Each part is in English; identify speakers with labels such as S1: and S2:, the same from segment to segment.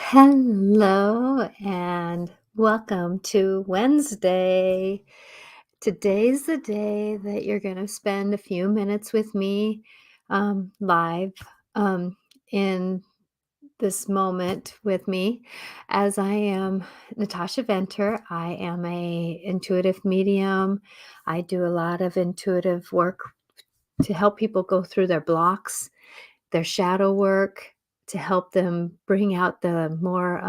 S1: Hello and welcome to Wednesday. Today's the day that you're going to spend a few minutes with me live um, in this moment with me as I am Natasha Venter. I am a intuitive medium. I do a lot of intuitive work to help people go through their blocks, their shadow work, to help them bring out the more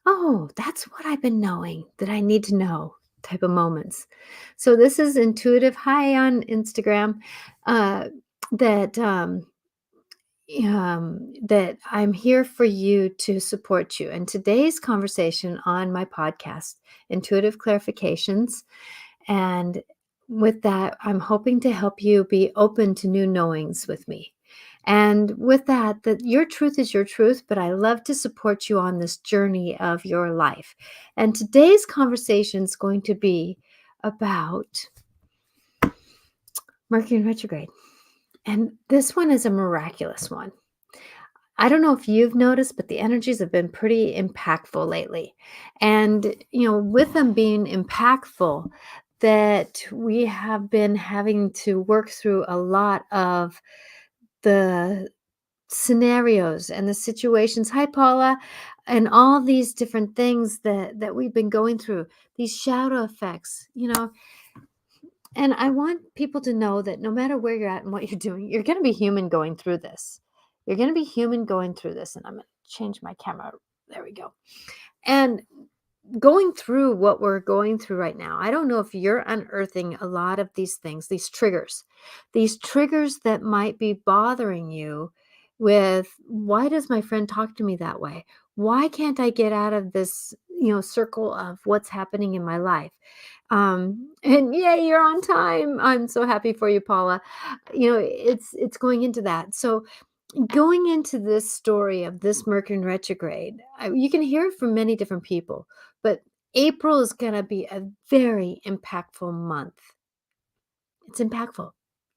S1: oh, that's what I've been knowing that I need to know type of moments. So this is Intuitive High on Instagram, uh, that that I'm here for you to support you. And today's conversation on my podcast, Intuitive Clarifications, and with that, I'm hoping to help you be open to new knowings with me. And with that, that your truth is your truth, but I love to support you on this journey of your life. And today's conversation is going to be about Mercury in retrograde. And this one is a miraculous one. I don't know if you've noticed, but the energies have been pretty impactful lately. And, with them being impactful, that we have been having to work through a lot of the scenarios and the situations. Hi, Paula, and all these different things that we've been going through, these shadow effects, and I want people to know that no matter where you're at and what you're doing, you're going to be human going through this. You're going to be human going through this. And I'm going to change my camera. There we go. And going through what we're going through right now, I don't know if you're unearthing a lot of these things, these triggers that might be bothering you with, why does my friend talk to me that way? Why can't I get out of this, circle of what's happening in my life? And yay, you're on time. I'm so happy for you, Paula. It's going into that. So going into this story of this Mercury in retrograde, you can hear it from many different people, but April is going to be a very impactful month. It's impactful.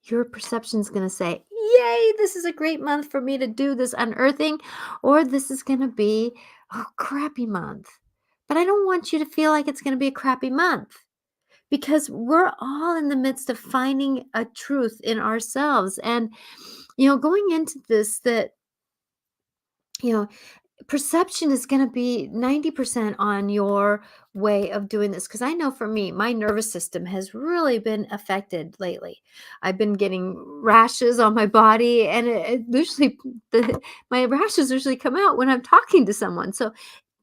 S1: Your perception is going to say, yay, this is a great month for me to do this unearthing, or this is going to be a crappy month. But I don't want you to feel like it's going to be a crappy month, because we're all in the midst of finding a truth in ourselves. And, going into this, that, you know, perception is going to be 90% on your way of doing this. Because I know for me, my nervous system has really been affected lately. I've been getting rashes on my body, and it usually, my rashes usually come out when I'm talking to someone. So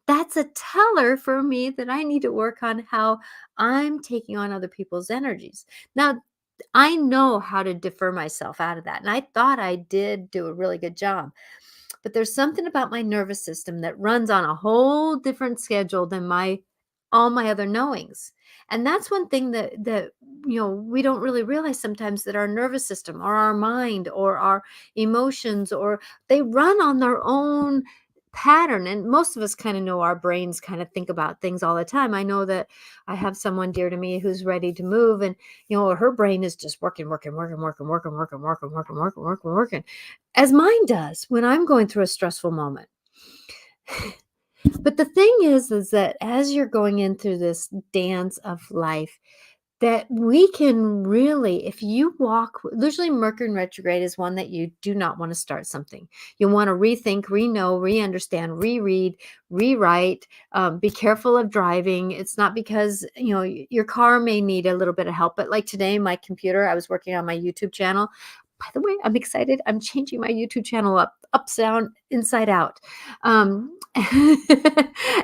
S1: that's a teller for me that I need to work on how I'm taking on other people's energies. Now, I know how to defer myself out of that. And I thought I did do a really good job. But there's something about my nervous system that runs on a whole different schedule than my all my other knowings. And that's one thing that we don't really realize sometimes, that our nervous system or our mind or our emotions, or they run on their own pattern. And most of us kind of know our brains kind of think about things all the time. I know that I have someone dear to me who's ready to move, and her brain is just working, as mine does when I'm going through a stressful moment. But the thing is that as you're going in through this dance of life, that we can really, if you walk, usually Mercury in retrograde is one that you do not want to start something. You want to rethink, re-know, re-understand, reread, rewrite. Be careful of driving. It's not because, your car may need a little bit of help, but like today, my computer, I was working on my YouTube channel. By the way, I'm excited. I'm changing my YouTube channel upside down, inside out.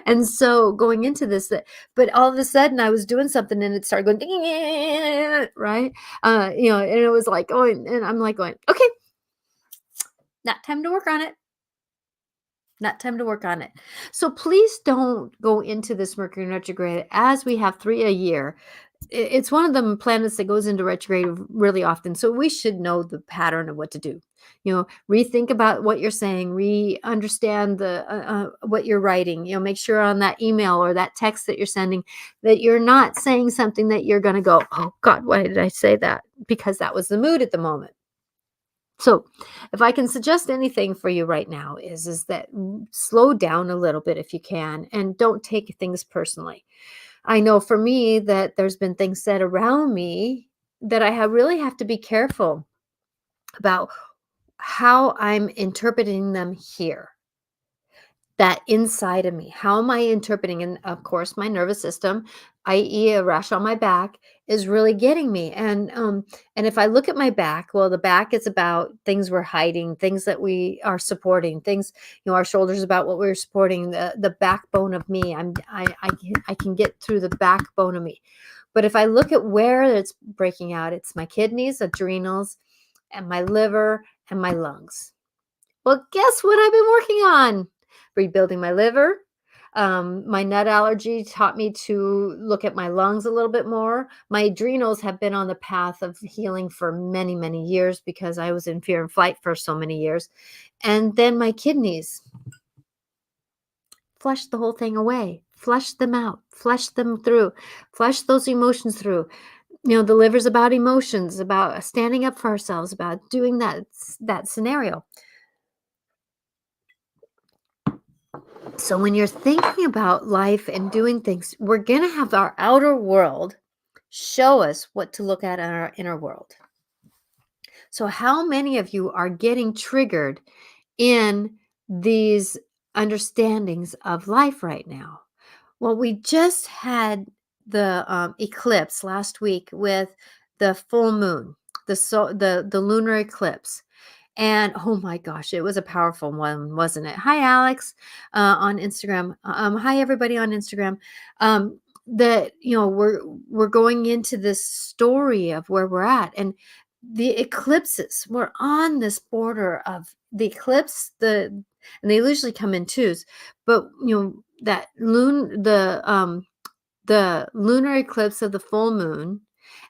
S1: And so going into this, but all of a sudden I was doing something and it started going, ding, right? And it was like going, and I'm like going, okay, not time to work on it. Not time to work on it. So please don't go into this Mercury in retrograde, as we have 3 a year. It's one of the planets that goes into retrograde really often. So we should know the pattern of what to do. Rethink about what you're saying, understand the what you're writing. Make sure on that email or that text that you're sending, that you're not saying something that you're going to go, oh God, why did I say that? Because that was the mood at the moment. So, if I can suggest anything for you right now is that slow down a little bit if you can and don't take things personally. I know for me that there's been things said around me that I have really have to be careful about how I'm interpreting them here. That inside of me. How am I interpreting? And of course, my nervous system, i.e., a rash on my back, is really getting me. And if I look at my back, well, the back is about things we're hiding, things that we are supporting, things, our shoulders about what we're supporting, the backbone of me. I can get through the backbone of me. But if I look at where it's breaking out, it's my kidneys, adrenals, and my liver and my lungs. Well, guess what I've been working on? Rebuilding my liver. My nut allergy taught me to look at my lungs a little bit more. My adrenals have been on the path of healing for many, many years because I was in fear and flight for so many years. And then my kidneys, flush the whole thing away, flush them out, flush them through, flush those emotions through. The liver's about emotions, about standing up for ourselves, about doing that scenario. So when you're thinking about life and doing things, we're going to have our outer world show us what to look at in our inner world. So how many of you are getting triggered in these understandings of life right now? Well, we just had the eclipse last week with the full moon, the lunar eclipse. And oh my gosh, it was a powerful one, wasn't it? Hi, Alex, on Instagram. Hi, everybody on Instagram. That we're going into this story of where we're at, and the eclipses. We're on this border of the eclipse. And they usually come in twos, but that the lunar eclipse of the full moon,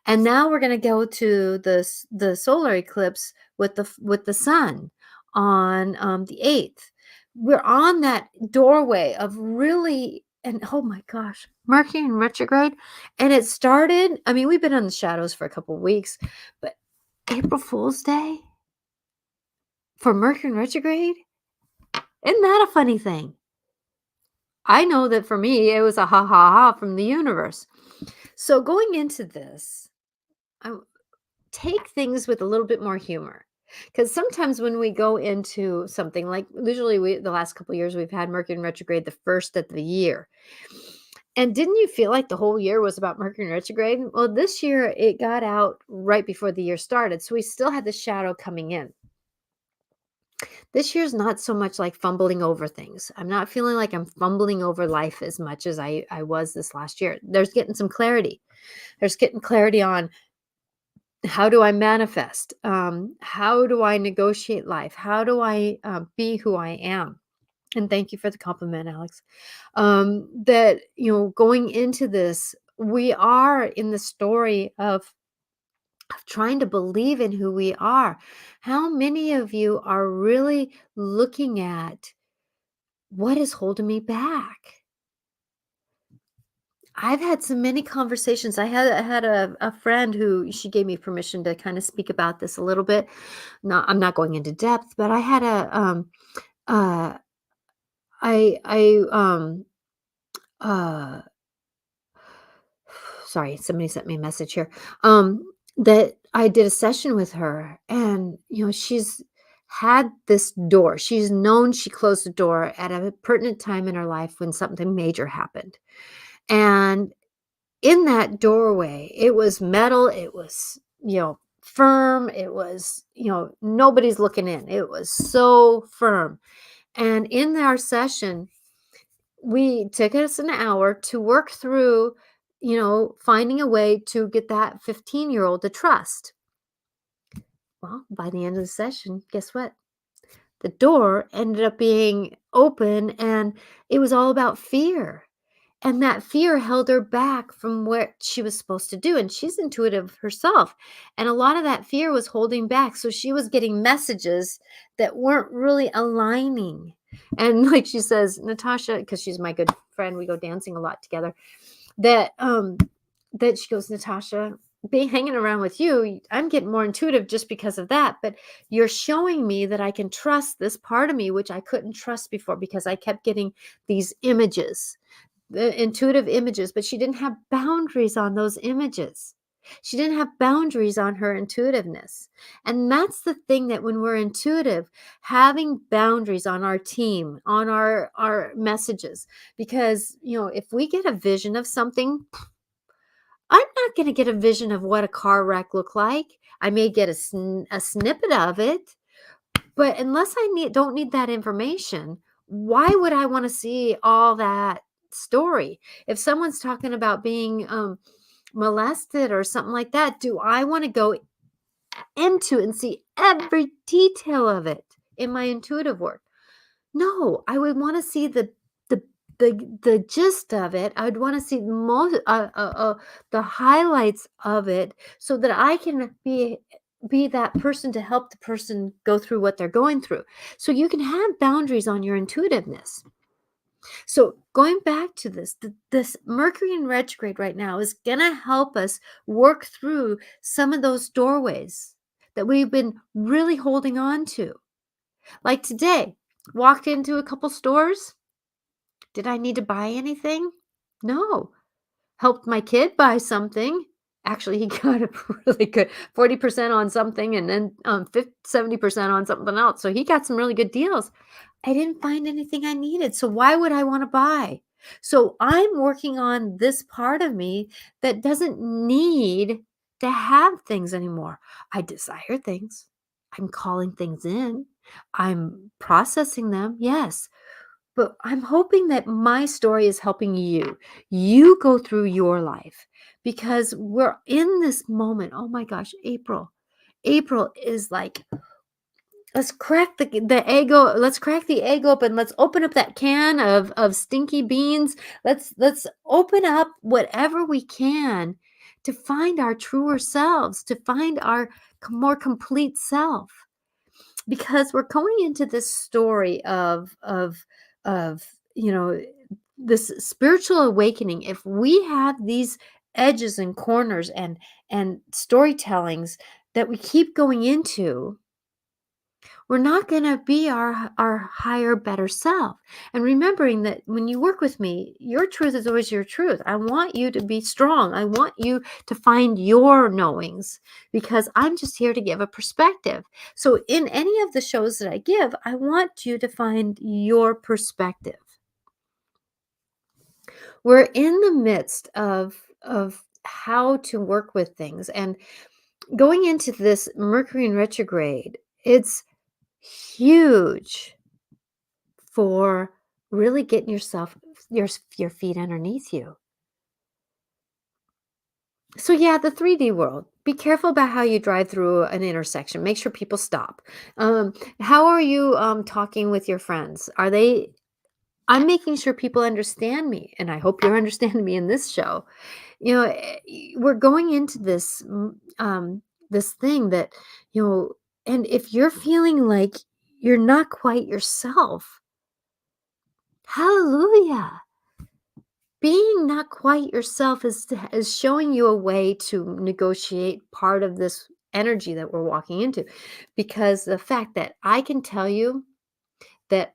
S1: and now we're going to go to the solar eclipse with the sun on the 8th. We're on that doorway of really, and oh my gosh, Mercury in retrograde. And it started, I mean, we've been in the shadows for a couple of weeks, but April Fool's Day for Mercury in retrograde, isn't that a funny thing? I know that for me, it was a ha ha ha from the universe. So going into this, I take things with a little bit more humor. Because sometimes when we go into something like usually the last couple of years we've had Mercury in retrograde the first of the year. And didn't you feel like the whole year was about Mercury in retrograde? Well, this year it got out right before the year started. So we still had the shadow coming in. This year's not so much like fumbling over things. I'm not feeling like I'm fumbling over life as much as I was this last year. There's getting some clarity. There's getting clarity on how do I manifest? How do I negotiate life? How do I be who I am? And thank you for the compliment, Alex. That, going into this, we are in the story of trying to believe in who we are. How many of you are really looking at what is holding me back? I've had so many conversations. I had a friend who she gave me permission to kind of speak about this a little bit. I'm not going into depth, but I had uh I uh sorry, somebody sent me a message here. That I did a session with her, and she's had this door. She's known she closed the door at a pertinent time in her life when something major happened. And in that doorway, it was metal, it was, firm, it was, nobody's looking in. It was so firm. And in our session, we took us an hour to work through, finding a way to get that 15-year-old to trust. Well, by the end of the session, guess what? The door ended up being open, and it was all about fear. And that fear held her back from what she was supposed to do. And she's intuitive herself. And a lot of that fear was holding back. So she was getting messages that weren't really aligning. And like she says, Natasha, because she's my good friend, we go dancing a lot together, that she goes, Natasha, being hanging around with you, I'm getting more intuitive just because of that. But you're showing me that I can trust this part of me, which I couldn't trust before because I kept getting these images, the intuitive images, but she didn't have boundaries on those images. She didn't have boundaries on her intuitiveness. And that's the thing, that when we're intuitive, having boundaries on our team, on our messages, because, if we get a vision of something, I'm not going to get a vision of what a car wreck looked like. I may get a snippet of it, but unless don't need that information, why would I want to see all that story? If someone's talking about being molested or something like that, do I want to go into and see every detail of it in my intuitive work? No, I would wanna see the the gist of it. I would wanna see the highlights of it so that I can be that person to help the person go through what they're going through. So you can have boundaries on your intuitiveness. So going back to this Mercury in retrograde right now is gonna help us work through some of those doorways that we've been really holding on to. Like today, walked into a couple stores. Did I need to buy anything? No. Helped my kid buy something. Actually, he got a really good 40% on something and then 70% on something else. So he got some really good deals. I didn't find anything I needed. So why would I want to buy? So I'm working on this part of me that doesn't need to have things anymore. I desire things. I'm calling things in. I'm processing them. Yes. But I'm hoping that my story is helping you go through your life, because we're in this moment. Oh my gosh, April is like, let's crack let's crack the egg open. Let's open up that can of stinky beans. Let's open up whatever we can to find our truer selves, to find our more complete self, because we're going into this story of this spiritual awakening. If we have these edges and corners and storytellings that we keep going into, we're not going to be our higher, better self. And remembering that when you work with me, your truth is always your truth. I want you to be strong. I want you to find your knowings, because I'm just here to give a perspective. So in any of the shows that I give, I want you to find your perspective. We're in the midst of how to work with things, and going into this Mercury in retrograde, it's huge for really getting your feet underneath you. So yeah, the 3D world. Be careful about how you drive through an intersection. Make sure people stop. How are you talking with your friends? Are they I'm making sure people understand me, and I hope you're understanding me in this show. We're going into this thing that, you know, and if you're feeling like you're not quite yourself, hallelujah. Being not quite yourself is showing you a way to negotiate part of this energy that we're walking into, because the fact that I can tell you that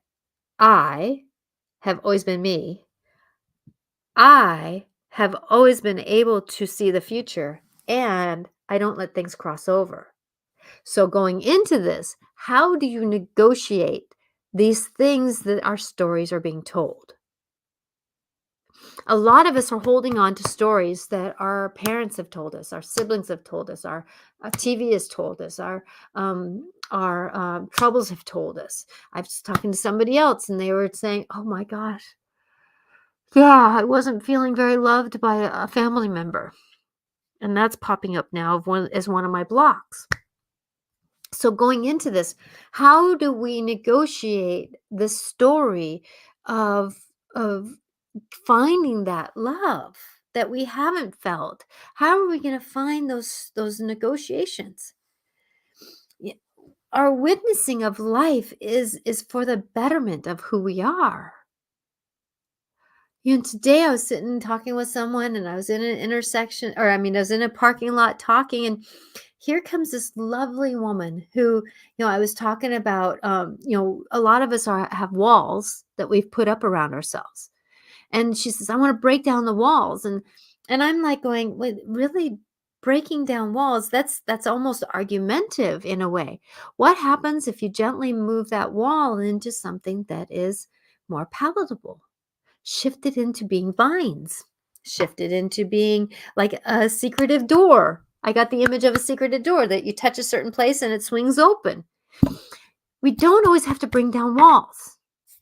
S1: I have always been me, I have always been able to see the future, and I don't let things cross over. So going into this, how do you negotiate these things that our stories are being told? A lot of us are holding on to stories that our parents have told us, our siblings have told us, our TV has told us, our troubles have told us. I was talking to somebody else, and they were saying, "Oh my gosh, yeah, I wasn't feeling very loved by a family member," and that's popping up now as one of my blocks. So going into this, how do we negotiate the story of of finding that love that we haven't felt? How are we going to find those negotiations? Y- Our witnessing of life is for the betterment of who we are. Today I was sitting talking with someone and I was in an intersection, or I mean, I was in a parking lot talking, and here comes this lovely woman who, I was talking about, a lot of us have walls that we've put up around ourselves. And she says, I want to break down the walls. And I'm like going, wait, really breaking down walls? That's almost argumentative in a way. What happens if you gently move that wall into something that is more palatable? Shifted into being vines, shifted into being like a secretive door. I got the image of a secretive door that you touch a certain place and it swings open. We don't always have to bring down walls.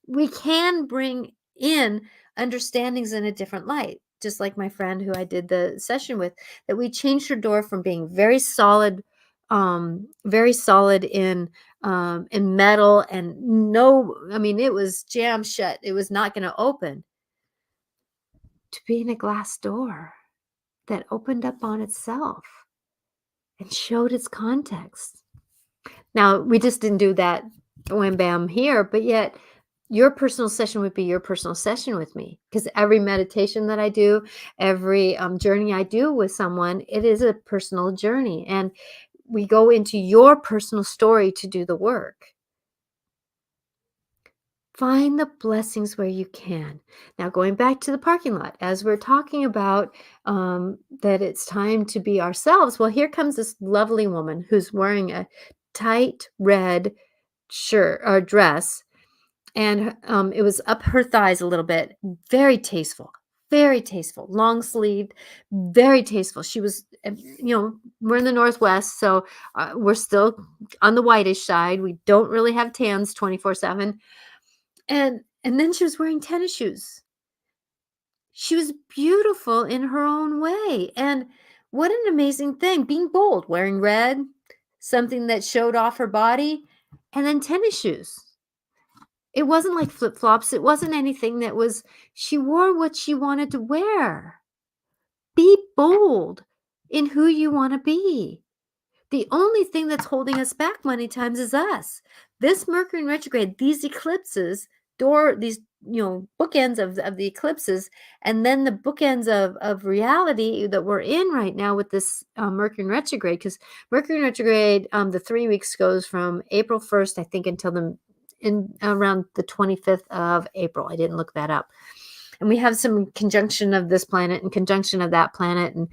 S1: We can bring in understandings in a different light. Just like my friend who I did the session with, that we changed her door from being very solid in metal, and no, I mean, it was jammed shut. It was not going to open, to being a glass door that opened up on itself and showed its context. Now, we just didn't do that wham bam here, but yet your personal session would be your personal session with me, because every meditation that I do, every journey I do with someone, it is a personal journey. And we go into your personal story to do the work. Find the blessings where you can. Now, going back to the parking lot, as we're talking about that it's time to be ourselves. Well, here comes this lovely woman who's wearing a tight red shirt or dress, and it was up her thighs a little bit. Very tasteful, long sleeved, very tasteful. She was, we're in the Northwest, so we're still on the whitish side. We don't really have tans 24/7. And then she was wearing tennis shoes. She was beautiful in her own way. And what an amazing thing, being bold, wearing red, something that showed off her body, and then tennis shoes. It wasn't like flip-flops. It wasn't anything that was, she wore what she wanted to wear. Be bold in who you want to be. The only thing that's holding us back many times is us. This Mercury in retrograde, these eclipses, these bookends of the eclipses, and then the bookends of reality that we're in right now with this Mercury in retrograde. Because Mercury in retrograde, the 3 weeks goes from April 1st, I think, until around the 25th of April. I didn't look that up. And we have some conjunction of this planet and conjunction of that planet, and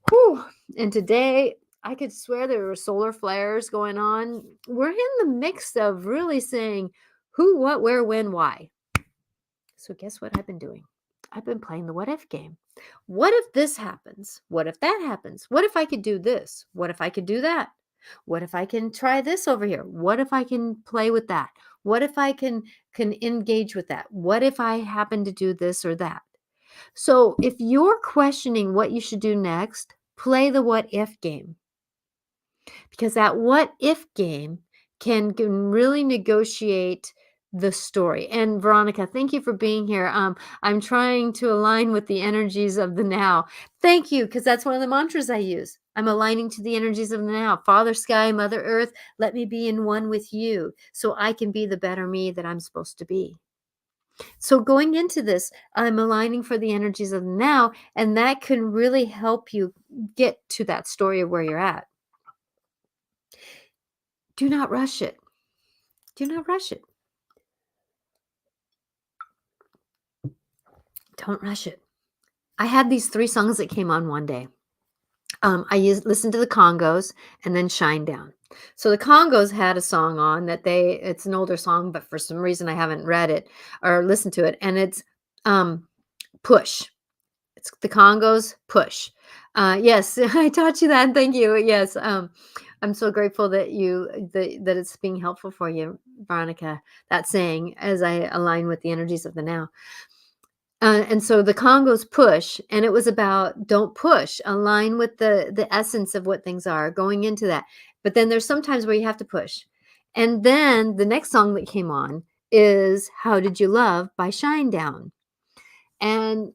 S1: whew, and today I could swear there were solar flares going on. We're in the mix of really saying who, what, where, when, why. So guess what I've been doing? I've been playing the what if game. What if this happens? What if that happens? What if I could do this? What if I could do that? What if I can try this over here? What if I can play with that? What if I can engage with that? What if I happen to do this or that? So if you're questioning what you should do next, play the what if game, because that what if game can really negotiate the story. And Veronica, thank you for being here. I'm trying to align with the energies of the now. Thank you, because that's one of the mantras I use. I'm aligning to the energies of the now. Father Sky, Mother Earth, let me be in one with you so I can be the better me that I'm supposed to be. So going into this, I'm aligning for the energies of the now, and that can really help you get to that story of where you're at. Do not rush it. Do not rush it. Don't rush it. I had these 3 songs that came on one day. Listened to the Congos and then Shine Down. So the Congos had a song on that it's an older song, but for some reason I haven't read it or listened to it. And it's Push. It's the Congos, Push. Yes, I taught you that. Thank you. Yes. I'm so grateful that that it's being helpful for you, Veronica, that saying, as I align with the energies of the now. And so the Congos, Push, and it was about don't push, align with the essence of what things are, going into that. But then there's sometimes where you have to push. And then the next song that came on is How Did You Love by Shine Down. And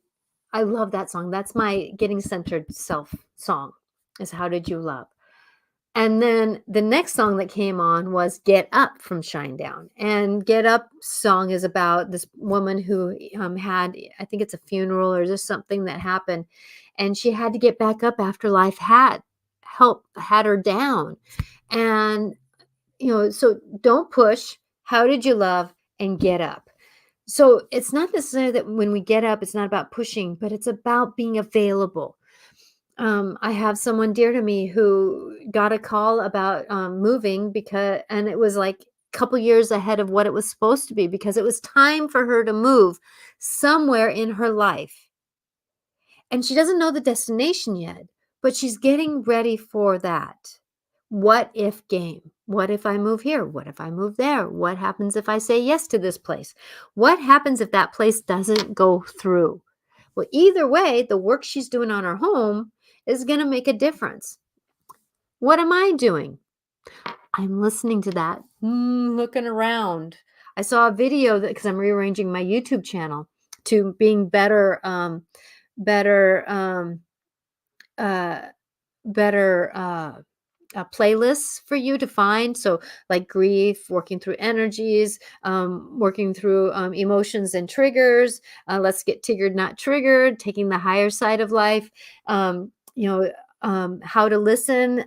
S1: I love that song. That's my getting centered self song, is How Did You Love? And then the next song that came on was Get Up from Shinedown. And Get Up song is about this woman who had, I think it's a funeral or just something that happened. And she had to get back up after life had her down. And, so don't push. How did you love? And get up. So it's not necessarily that when we get up, it's not about pushing, but it's about being available. I have someone dear to me who got a call about moving and it was like a couple years ahead of what it was supposed to be because it was time for her to move somewhere in her life. And she doesn't know the destination yet, but she's getting ready for that. What if game? What if I move here? What if I move there? What happens if I say yes to this place? What happens if that place doesn't go through? Well, either way, the work she's doing on her home is going to make a difference. What am I doing? I'm listening to that, looking around. I saw a video that because I'm rearranging my YouTube channel to being better, uh, better playlists for you to find. So, like grief, working through energies, working through emotions and triggers. Let's get triggered, not triggered. Taking the higher side of life. Um, you know. How to listen,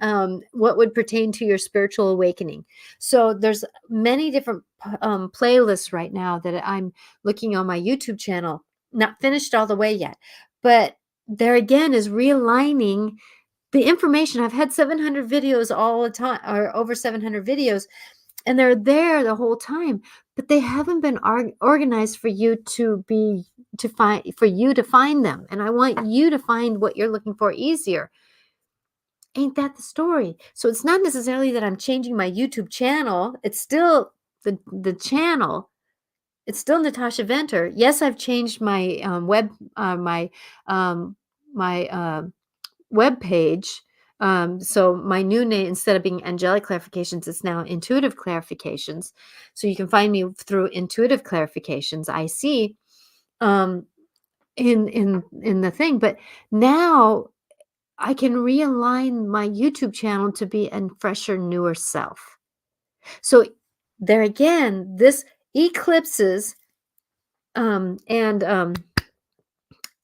S1: what would pertain to your spiritual awakening. So there's many different playlists right now that I'm looking on my YouTube channel, not finished all the way yet, but there again is realigning the information. I've had 700 videos all the time, or over 700 videos, and they're there the whole time, but they haven't been organized for you to find them. And I want you to find what you're looking for easier. Ain't that the story? So it's not necessarily that I'm changing my YouTube channel. It's still the channel. It's still Natasha Venter. Yes, I've changed my um, my web page. So my new name, instead of being angelic clarifications, it's now intuitive clarifications. So you can find me through intuitive clarifications. I see um, in the thing, but now I can realign my YouTube channel to be a fresher, newer self. So there again, this eclipses um, and um,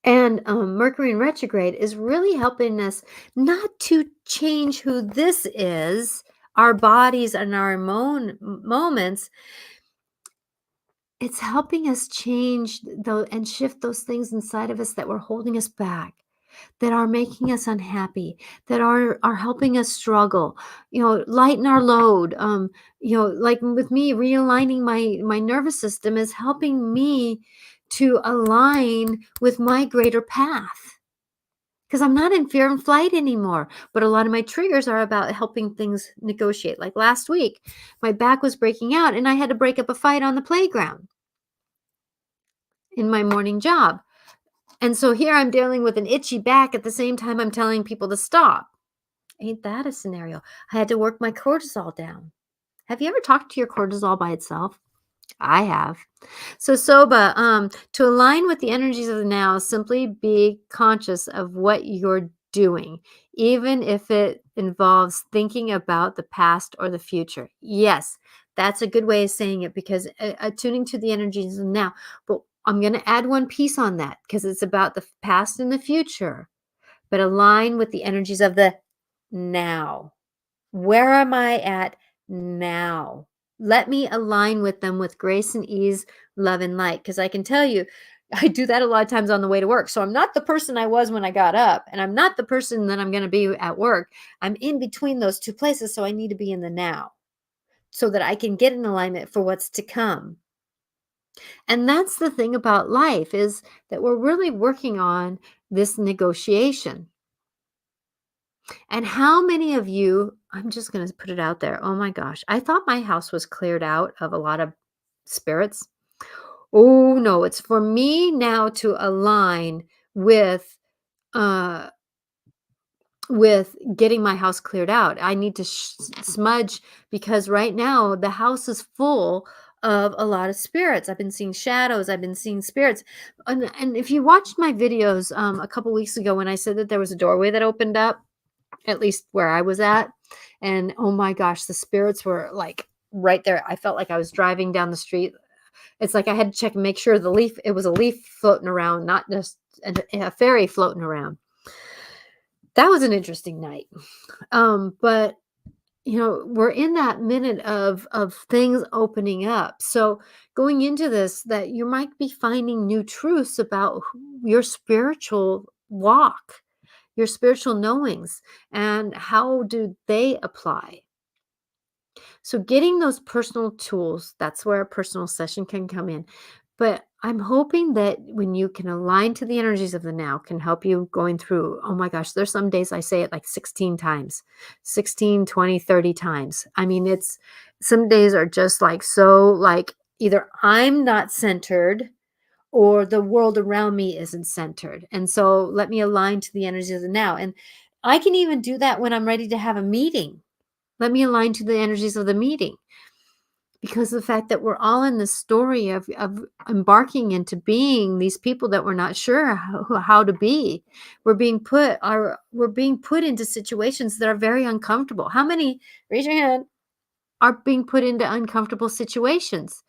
S1: Mercury in retrograde is really helping us not to change who this is, our bodies and our moments. It's helping us change and shift those things inside of us that were holding us back, that are making us unhappy, that are helping us struggle, lighten our load. Like with me, realigning my nervous system is helping me to align with my greater path. Because I'm not in fear and flight anymore. But a lot of my triggers are about helping things negotiate. Like last week, my back was breaking out and I had to break up a fight on the playground in my morning job. And so here I'm dealing with an itchy back at the same time I'm telling people to stop. Ain't that a scenario? I had to work my cortisol down. Have you ever talked to your cortisol by itself? I have. So Soba, to align with the energies of the now, simply be conscious of what you're doing, even if it involves thinking about the past or the future. Yes, that's a good way of saying it because attuning to the energies of the now. But I'm going to add one piece on that because it's about the past and the future, but align with the energies of the now. Where am I at now? Let me align with them with grace and ease, love and light. Because I can tell you, I do that a lot of times on the way to work. So I'm not the person I was when I got up, and I'm not the person that I'm going to be at work. I'm in between those two places. So I need to be in the now so that I can get in alignment for what's to come. And that's the thing about life is that we're really working on this negotiation. And how many of you, I'm just going to put it out there. Oh my gosh. I thought my house was cleared out of a lot of spirits. Oh no, it's for me now to align with uh with getting my house cleared out. I need to smudge because right now the house is full of a lot of spirits. I've been seeing shadows, I've been seeing spirits. And if you watched my videos a couple weeks ago when I said that there was a doorway that opened up, at least where I was at. And oh my gosh, the spirits were like right there. I felt like I was driving down the street. It's like I had to check and make sure it was a leaf floating around, not just a fairy floating around. That was an interesting night. But we're in that minute of things opening up. So going into this, that you might be finding new truths about your spiritual walk, your spiritual knowings, and how do they apply. So getting those personal tools, that's where a personal session can come in. But I'm hoping that when you can align to the energies of the now can help you going through, oh my gosh, there's some days I say it like 16 times, 16, 20, 30 times. I mean, it's some days are just like so like either I'm not centered or the world around me isn't centered. And so let me align to the energies of the now. And I can even do that when I'm ready to have a meeting. Let me align to the energies of the meeting, because the fact that we're all in this story of embarking into being these people that we're not sure how to be. We're being put into situations that are very uncomfortable. How many, raise your hand, are being put into uncomfortable situations?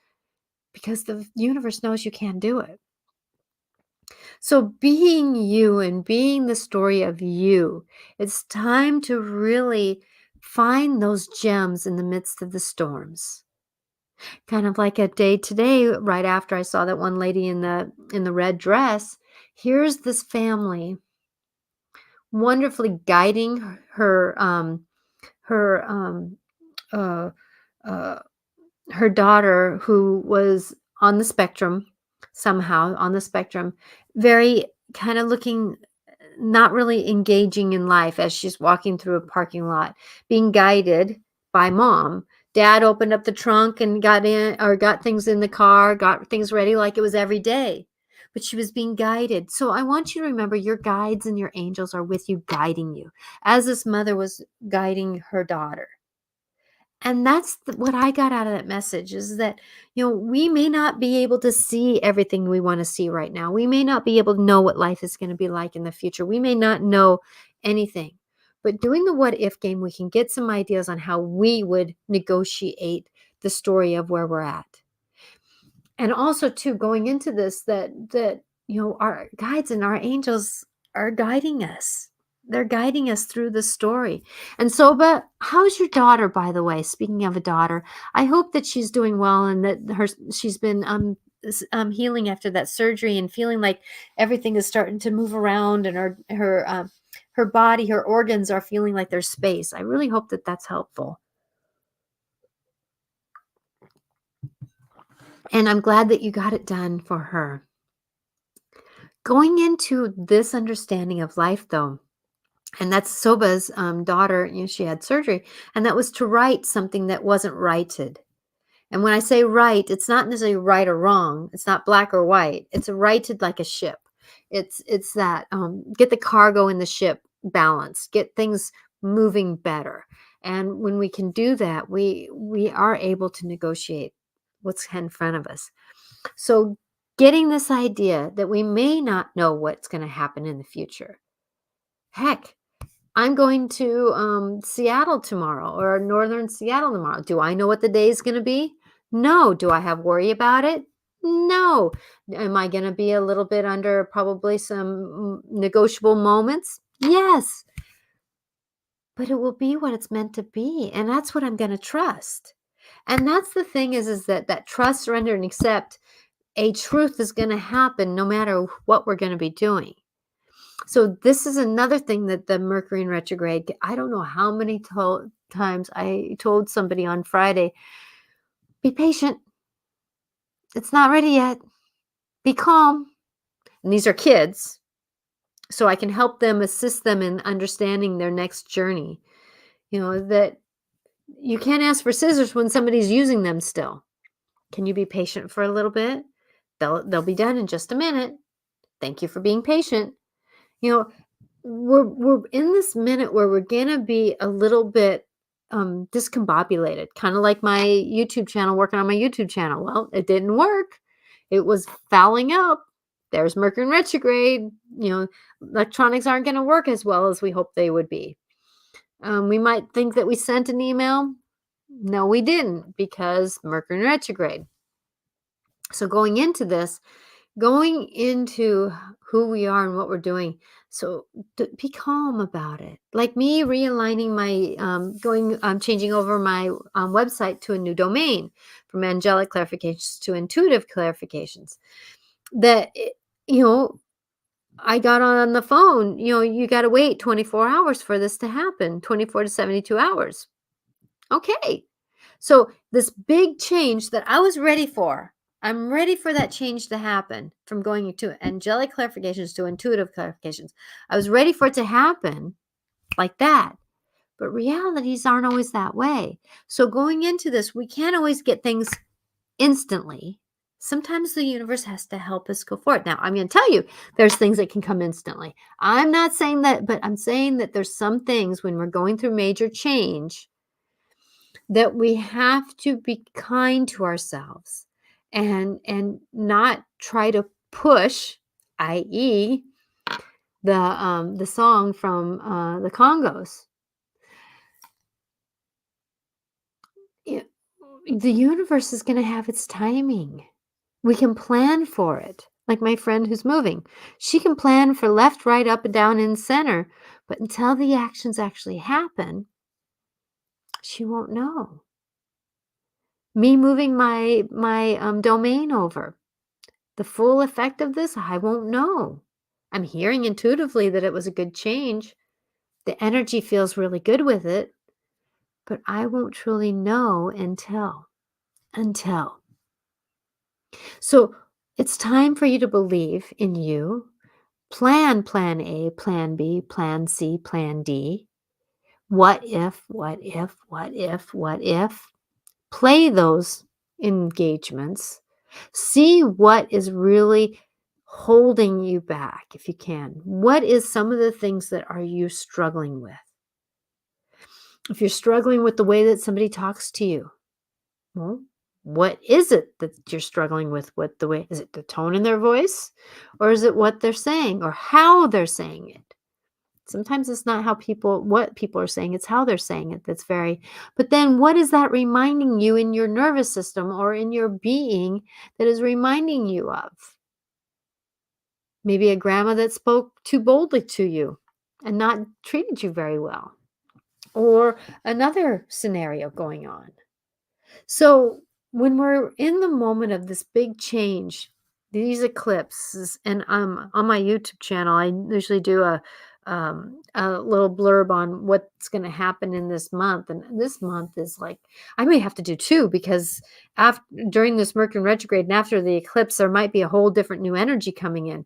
S1: Because the universe knows you can't do it. So being you and being the story of you, it's time to really find those gems in the midst of the storms. Kind of like a day today, right after I saw that one lady in the red dress. Here's this family wonderfully guiding her uh, uh, her daughter, who was on the spectrum, somehow on the spectrum, very kind of looking not really engaging in life as she's walking through a parking lot, being guided by mom. Dad opened up the trunk and got in, or got things in the car, got things ready like it was every day. But she was being guided. So I want you to remember your guides and your angels are with you, guiding you, as this mother was guiding her daughter. And that's what I got out of that message, is that, we may not be able to see everything we want to see right now. We may not be able to know what life is going to be like in the future. We may not know anything. But doing the what if game, we can get some ideas on how we would negotiate the story of where we're at. And also too, going into this, that our guides and our angels are guiding us. They're guiding us through the story. And so, but how's your daughter, by the way? Speaking of a daughter, I hope that she's doing well and that she's been healing after that surgery and feeling like everything is starting to move around, and her body, her organs are feeling like there's space. I really hope that that's helpful. And I'm glad that you got it done for her. Going into this understanding of life, though, and that's Soba's daughter, she had surgery, and that was to right something that wasn't righted. And when I say right, it's not necessarily right or wrong. It's not black or white. It's righted like a ship. It's that get the cargo in the ship balanced, get things moving better. And when we can do that, we are able to negotiate what's in front of us. So getting this idea that we may not know what's going to happen in the future. Heck, I'm going to Seattle tomorrow, or northern Seattle tomorrow. Do I know what the day is going to be? No. Do I have worry about it? No. Am I going to be a little bit under probably some negotiable moments? Yes. But it will be what it's meant to be. And that's what I'm going to trust. And that's the thing is that trust, surrender, and accept a truth is going to happen no matter what we're going to be doing. So this is another thing that the Mercury in retrograde, I don't know how many times I told somebody on Friday, be patient. It's not ready yet. Be calm. And these are kids. So I can help them, assist them in understanding their next journey. That you can't ask for scissors when somebody's using them still. Can you be patient for a little bit? They'll be done in just a minute. Thank you for being patient. We're in this minute where we're gonna be a little bit discombobulated, kind of like my YouTube channel, working on my YouTube channel. Well, it didn't work. It was fouling up. There's Mercury in retrograde. Electronics aren't going to work as well as we hoped they would be. We might think that we sent an email. No, we didn't because Mercury retrograde. So going into who we are and what we're doing. So be calm about it. Like me realigning my, changing over my website to a new domain from angelic clarifications to intuitive clarifications. That, you know, I got on the phone, you got to wait 24 hours for this to happen, 24 to 72 hours. Okay. So this big change that I was ready for, I'm ready for that change to happen from going to angelic clarifications to intuitive clarifications. I was ready for it to happen like that. But realities aren't always that way. So going into this, we can't always get things instantly. Sometimes the universe has to help us go forward. Now, I'm going to tell you, there's things that can come instantly. I'm not saying that, but I'm saying that there's some things when we're going through major change that we have to be kind to ourselves and not try to push, i.e., the song from the Congos. Y- The universe is going to have its timing. We can plan for it. Like my friend who's moving, she can plan for left, right, up, and down, and center, but until the actions actually happen, she won't know. Me moving my domain over, the full effect of this, I won't know. I'm hearing intuitively that it was a good change. The energy feels really good with it, but I won't truly know until. So it's time for you to believe in you. Plan A, plan B, plan C, plan D. What if, what if, what if, what if? Play those engagements. See what is really holding you back if you can. What is some of the things that are you struggling with? If you're struggling with the way that somebody talks to you, well, what is it that you're struggling with? What the way is it, the tone in their voice, or is it what they're saying or how they're saying it? Sometimes it's not what people are saying, it's how they're saying it that's very. But then what is that reminding you in your nervous system or in your being that is reminding you of? Maybe a grandma that spoke too boldly to you and not treated you very well, or another scenario going on. So when we're in the moment of this big change, these eclipses, and on my YouTube channel, I usually do a little blurb on what's going to happen in this month. And this month is like, I may have to do two because after during this Mercury retrograde and after the eclipse, there might be a whole different new energy coming in.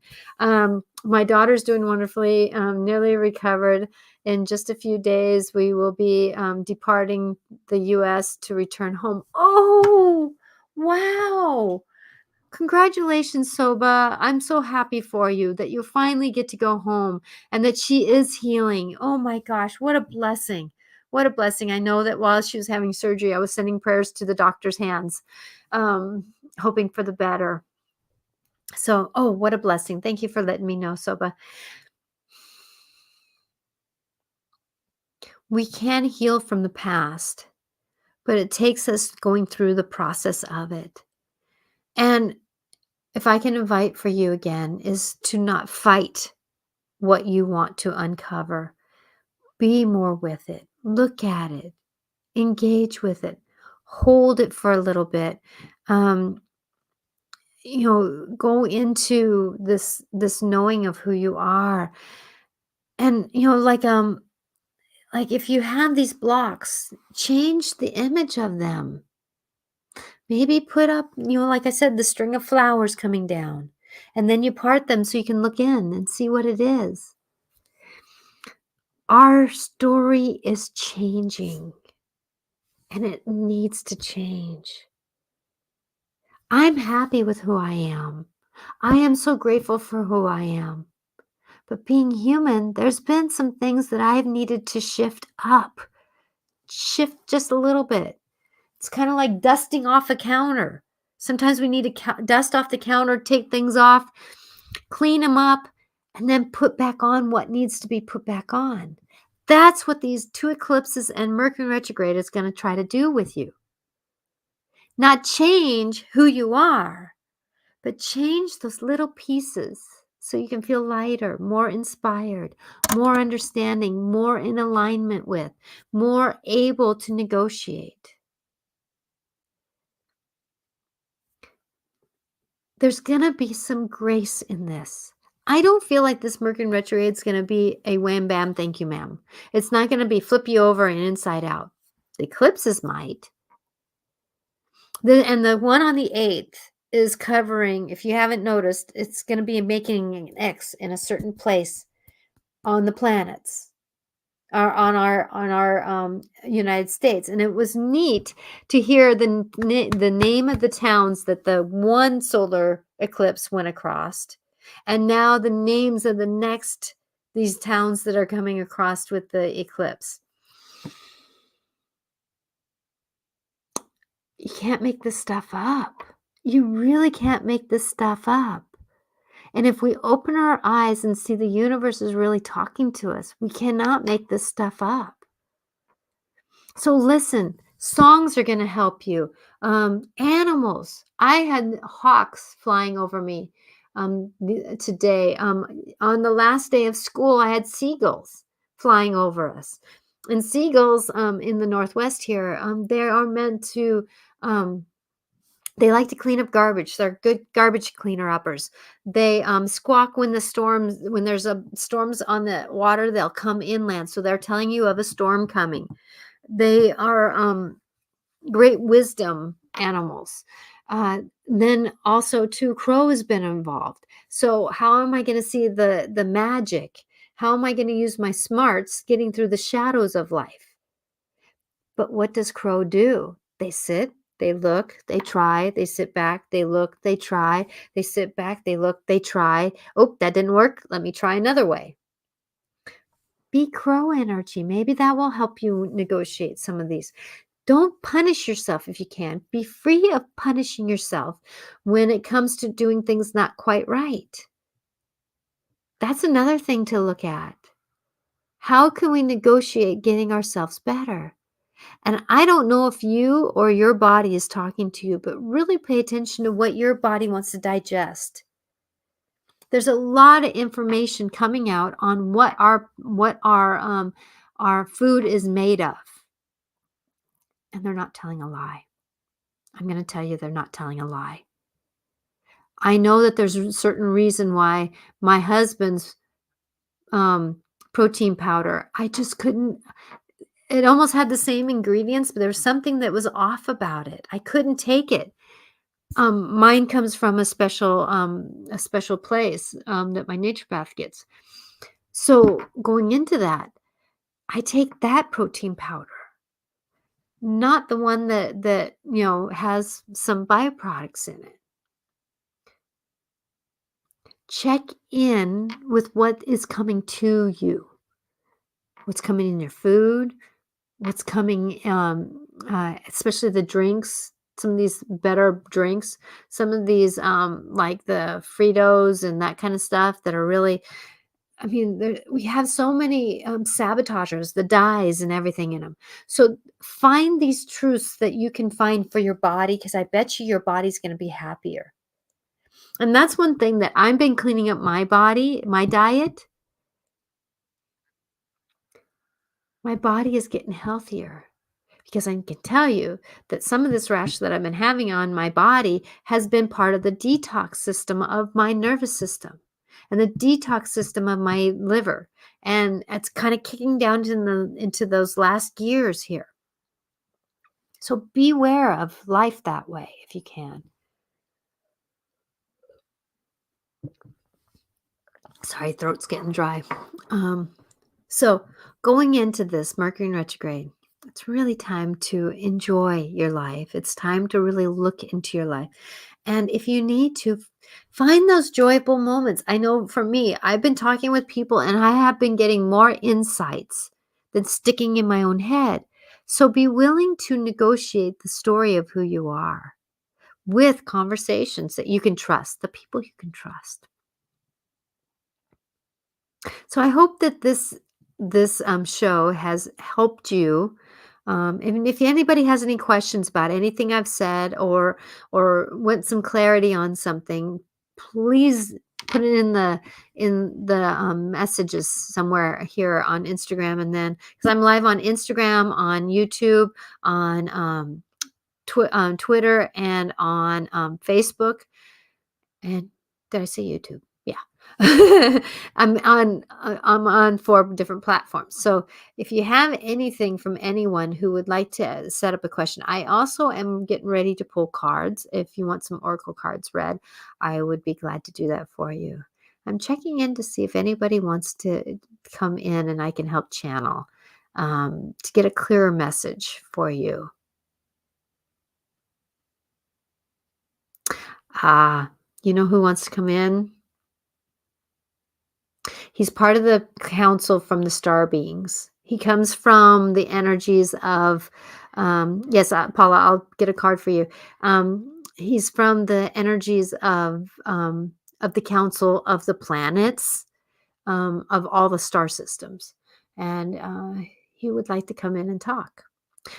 S1: My daughter's doing wonderfully, nearly recovered. In just a few days, we will be departing the US to return home. Oh, wow. Congratulations, Soba. I'm so happy for you that you finally get to go home and that she is healing. Oh my gosh, what a blessing. What a blessing. I know that while she was having surgery, I was sending prayers to the doctor's hands, um, hoping for the better. So, oh, what a blessing. Thank you for letting me know, Soba. We can heal from the past, but it takes us going through the process of it. And if I can invite for you again, is to not fight what you want to uncover. Be more with it. Look at it. Engage with it. Hold it for a little bit. Um, go into this knowing of who you are. And like if you have these blocks, change the image of them. Maybe put up, like I said, the string of flowers coming down, and then you part them so you can look in and see what it is. Our story is changing, and it needs to change. I'm happy with who I am. I am so grateful for who I am. But being human, there's been some things that I've needed to shift up, shift just a little bit. It's kind of like dusting off a counter. Sometimes we need to dust off the counter, take things off, clean them up, and then put back on what needs to be put back on. That's what these 2 eclipses and Mercury retrograde is gonna try to do with you. Not change who you are, but change those little pieces so you can feel lighter, more inspired, more understanding, more in alignment with, more able to negotiate. There's gonna be some grace in this. I don't feel like this Mercury retrograde is gonna be a wham bam, thank you, ma'am. It's not gonna be flip you over and inside out. The eclipses might. The one on the 8th is covering, if you haven't noticed, it's gonna be making an X in a certain place on the planets. On our United States, and it was neat to hear the name of the towns that the one solar eclipse went across, and now the names of the next these towns that are coming across with the eclipse. You can't make this stuff up. You really can't make this stuff up. And if we open our eyes and see the universe is really talking to us, we cannot make this stuff up. So listen, songs are going to help you. Animals. I had hawks flying over me today. On the last day of school, I had seagulls flying over us. And seagulls in the Northwest here, they are meant to, they like to clean up garbage. They're good garbage cleaner uppers. They squawk when when there's storms on the water, they'll come inland. So they're telling you of a storm coming. They are great wisdom animals. Then also too, crow has been involved. So how am I going to see the magic? How am I going to use my smarts getting through the shadows of life? But what does crow do? They sit, they look, they try, they sit back, they look, they try, they sit back, they look, they try. Oh, that didn't work. Let me try another way. Be crow energy. Maybe that will help you negotiate some of these. Don't punish yourself if you can. Be free of punishing yourself when it comes to doing things not quite right. That's another thing to look at. How can we negotiate getting ourselves better? And I don't know if you or your body is talking to you, but really pay attention to what your body wants to digest. There's a lot of information coming out on our food is made of, and they're not telling a lie. I'm going to tell you, they're not telling a lie. I know that there's a certain reason why my husband's um, protein powder, I just couldn't. It almost had the same ingredients, but there was something that was off about it. I couldn't take it. Mine comes from a special place that my naturopath gets. So going into that, I take that protein powder, not the one that has some byproducts in it. Check in with what is coming to you, what's coming in your food, what's coming, especially the drinks, some of these better drinks, some of these, like the Fritos and that kind of stuff that are really, I mean, we have so many sabotagers, the dyes and everything in them. So find these truths that you can find for your body, because I bet you your body's going to be happier. And that's one thing that I've been cleaning up my body, my diet. My body is getting healthier because I can tell you that some of this rash that I've been having on my body has been part of the detox system of my nervous system and the detox system of my liver. And it's kind of kicking down into those last years here. So beware of life that way if you can. Sorry, throat's getting dry. So going into this Mercury in retrograde, it's really time to enjoy your life. It's time to really look into your life. And if you need to, find those joyful moments. I know for me, I've been talking with people and I have been getting more insights than sticking in my own head. So be willing to negotiate the story of who you are with conversations that you can trust, the people you can trust. So I hope that this show has helped you. And if anybody has any questions about anything I've said, or want some clarity on something, please put it in the messages somewhere here on Instagram, and then because I'm live on Instagram, on YouTube, on on Twitter, and on Facebook. And did I say YouTube? Yeah. I'm on 4 different platforms. So if you have anything from anyone who would like to set up a question, I also am getting ready to pull cards. If you want some oracle cards read, I would be glad to do that for you. I'm checking in to see if anybody wants to come in and I can help channel to get a clearer message for you. Ah, you know who wants to come in? He's part of the council from the star beings. He comes from the energies of, yes, Paula, I'll get a card for you. He's from the energies of the council of the planets, of all the star systems. And he would like to come in and talk.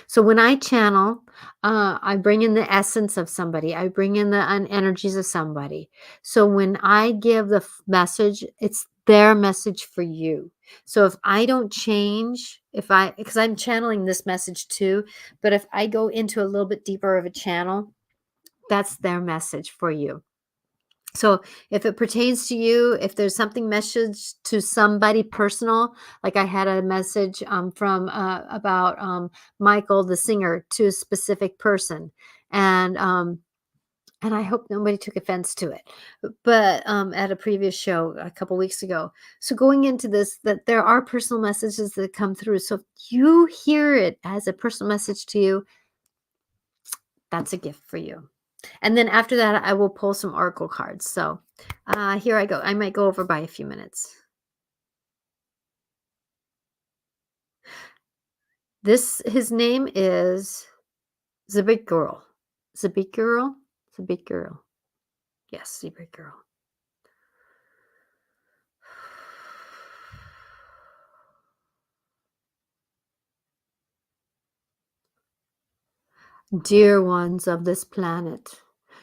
S1: So when I channel, I bring in the essence of somebody. I bring in the energies of somebody. So when I give the message, it's their message for you. So if I don't change, because I'm channeling this message too, but if I go into a little bit deeper of a channel, that's their message for you. So if it pertains to you, if there's something message to somebody personal, like I had a message from about Michael the singer to a specific person, and and I hope nobody took offense to it, but at a previous show a couple weeks ago. So going into this, that there are personal messages that come through. So if you hear it as a personal message to you, that's a gift for you. And then after that, I will pull some oracle cards. So here I go. I might go over by a few minutes. His name is Zabit Girl. Zabit Girl? Zabit Girl. Yes, Zabit Girl. Dear ones of this planet,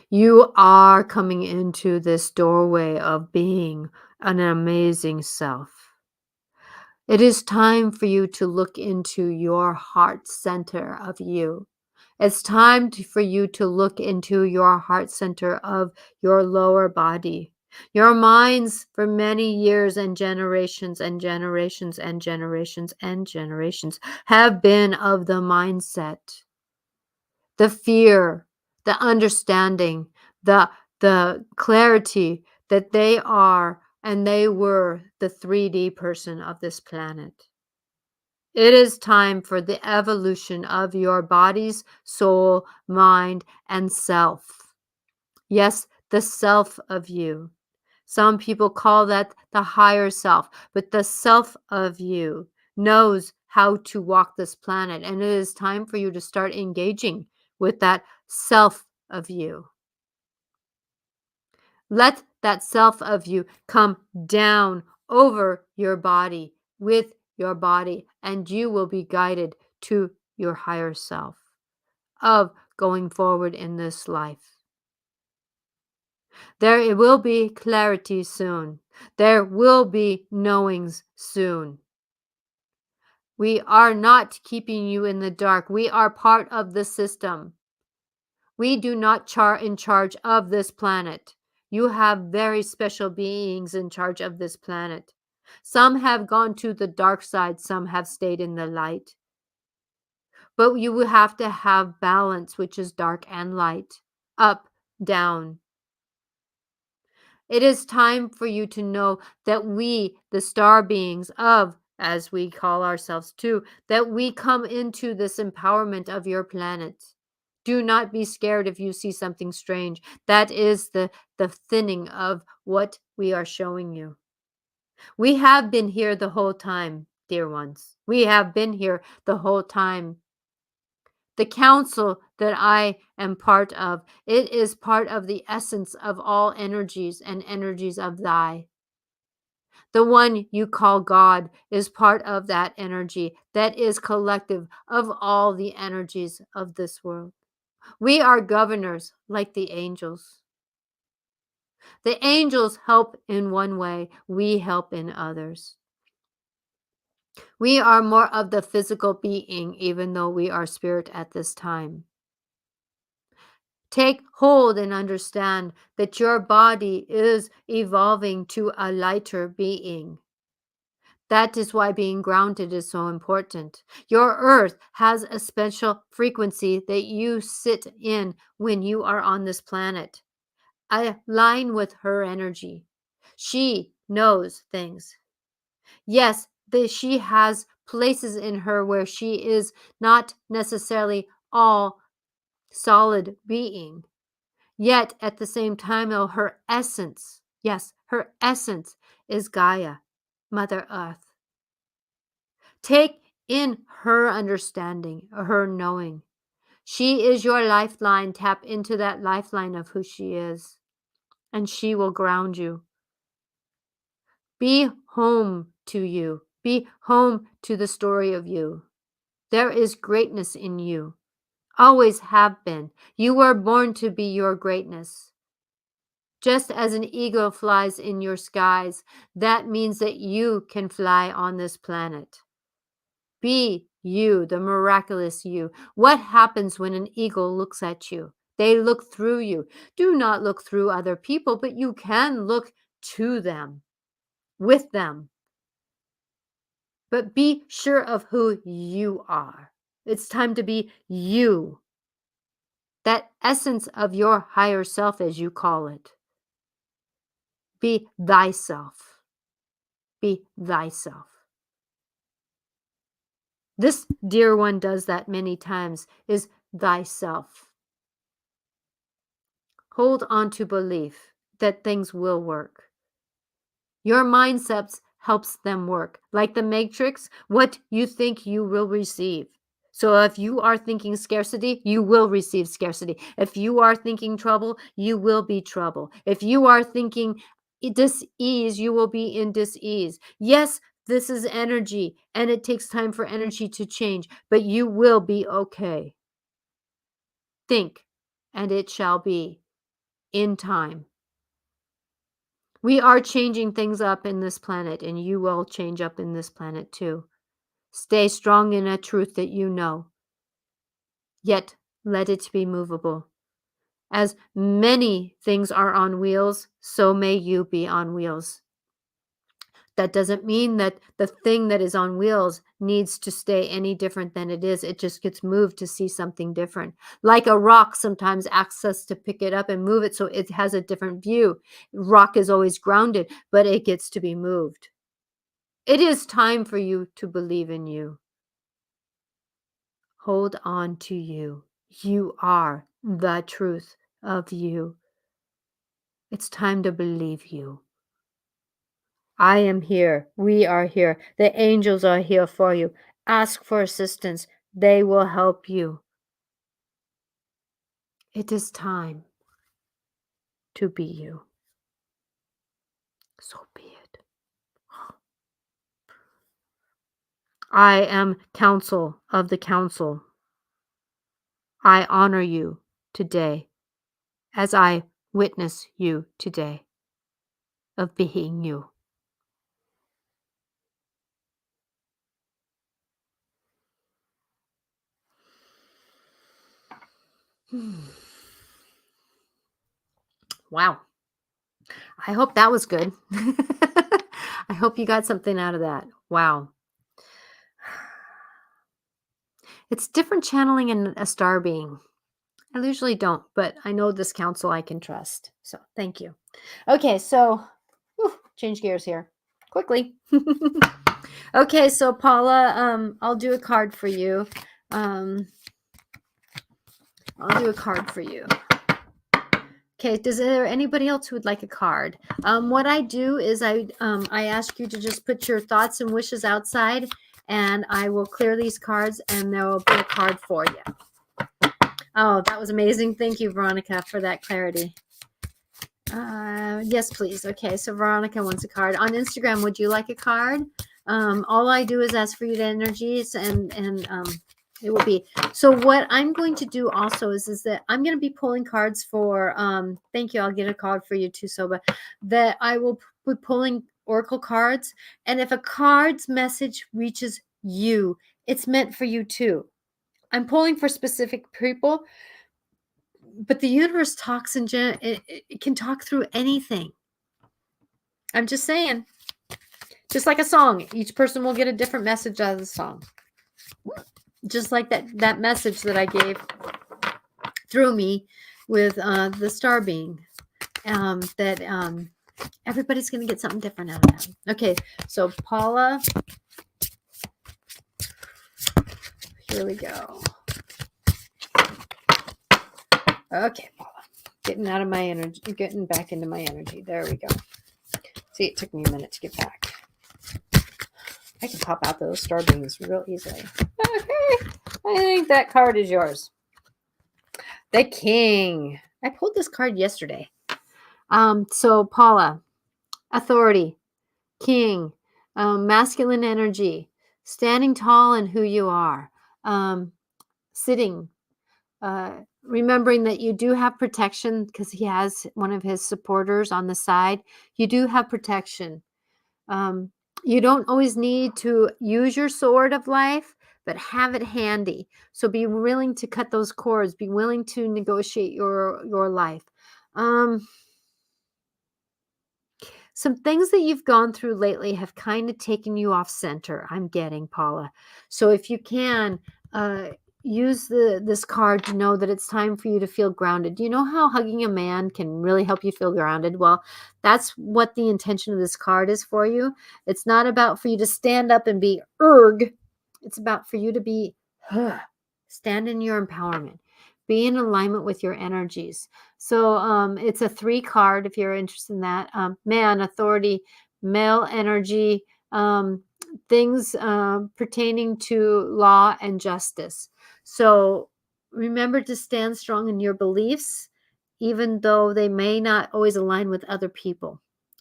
S1: you are coming into this doorway of being an amazing self. It is time for you to look into your heart center of you. It's time for you to look into your heart center of your lower body. Your minds for many years and generations and generations and generations and generations have been of the mindset, the fear, the understanding, the clarity that they are and they were the 3D person of this planet. It is time for the evolution of your bodies, soul, mind, and self. Yes, the self of you. Some people call that the higher self, but the self of you knows how to walk this planet, and it is time for you to start engaging with that self of you. Let that self of you come down over your body, with your body, and you will be guided to your higher self of going forward in this life. There will be clarity soon. There will be knowings soon. We are not keeping you in the dark. We are part of the system. We do not in charge of this planet. You have very special beings in charge of this planet. Some have gone to the dark side, some have stayed in the light. But you will have to have balance, which is dark and light, up, down. It is time for you to know that we, the star beings of, as we call ourselves too, that we come into this empowerment of your planet. Do not be scared if you see something strange. That is the thinning of what we are showing you. We have been here the whole time, dear ones. We have been here the whole time. The council that I am part of, it is part of the essence of all energies and energies of thy. The one you call God is part of that energy that is collective of all the energies of this world. We are governors like the angels. The angels help in one way, we help in others. We are more of the physical being, even though we are spirit at this time. Take hold and understand that your body is evolving to a lighter being. That is why being grounded is so important. Your earth has a special frequency that you sit in when you are on this planet. Align with her energy. She knows things. Yes, she has places in her where she is not necessarily all solid being. Yet at the same time, though, her essence, yes, her essence is Gaia, Mother Earth. Take in her understanding, her knowing. She is your lifeline. Tap into that lifeline of who she is, and she will ground you. Be home to you. Be home to the story of you. There is greatness in you. Always have been. You were born to be your greatness. Just as an eagle flies in your skies, that means that you can fly on this planet. Be you, the miraculous you. What happens when an eagle looks at you? They look through you. Do not look through other people, but you can look to them, with them. But be sure of who you are. It's time to be you. That essence of your higher self, as you call it. Be thyself. Be thyself. This dear one does that many times, is thyself. Hold on to belief that things will work. Your mindsets helps them work. Like the matrix, what you think you will receive. So if you are thinking scarcity, you will receive scarcity. If you are thinking trouble, you will be trouble. If you are thinking dis-ease, you will be in dis-ease. Yes, this is energy, and it takes time for energy to change, but you will be okay. Think, and it shall be in time. We are changing things up in this planet, and you will change up in this planet too. Stay strong in a truth that you know, yet let it be movable. As many things are on wheels, so may you be on wheels. That doesn't mean that the thing that is on wheels needs to stay any different than it is. It just gets moved to see something different. Like a rock sometimes asks us to pick it up and move it so it has a different view. Rock is always grounded, but it gets to be moved. It is time for you to believe in you. Hold on to you. You are the truth of you. It's time to believe you. I am here. We are here. The angels are here for you. Ask for assistance. They will help you. It is time to be you. So be it. I am counsel of the council. I honor you today as I witness you today of being you. Wow. I hope that was good. I hope you got something out of that. Wow. It's different channeling in a star being. I usually don't, but I know this council I can trust. So thank you. Okay, so change gears here quickly. Okay, so Paula, I'll do a card for you. I'll do a card for you. Okay, is there anybody else who would like a card? What I do is I ask you to just put your thoughts and wishes outside, and I will clear these cards, and there will be a card for you. Oh, that was amazing. Thank you, Veronica, for that clarity. Yes, please. Okay, so Veronica wants a card. On Instagram, would you like a card? All I do is ask for you to energies and it will be. So what I'm going to do also is that I'm going to be pulling cards for thank you. I'll get a card for you too, Soba. That I will be pulling oracle cards, and if a card's message reaches you, it's meant for you too. I'm pulling for specific people, but the universe talks in it can talk through anything. I'm just saying, just like a song, each person will get a different message out of the song. Just like that message that I gave through me with the star being, that everybody's going to get something different out of that. Okay, so Paula, here we go. Okay, Paula, getting out of my energy, getting back into my energy. There we go. See, it took me a minute to get back. I can pop out those star beams real easily. Okay, I think that card is yours. The King. I pulled this card yesterday. So Paula, authority, King, masculine energy, standing tall in who you are, sitting, remembering that you do have protection because he has one of his supporters on the side. You do have protection. You don't always need to use your sword of life, but have it handy. So be willing to cut those cords. Be willing to negotiate your life. Some things that you've gone through lately have kind of taken you off center. I'm getting, Paula. So if you can, use this card to know that it's time for you to feel grounded. Do you know how hugging a man can really help you feel grounded? Well, that's what the intention of this card is for you. It's not about for you to stand up and be erg. It's about for you to be stand in your empowerment. Be in alignment with your energies. So it's a 3 card if you're interested in that. Man, authority, male energy, things pertaining to law and justice. So remember to stand strong in your beliefs, even though they may not always align with other people.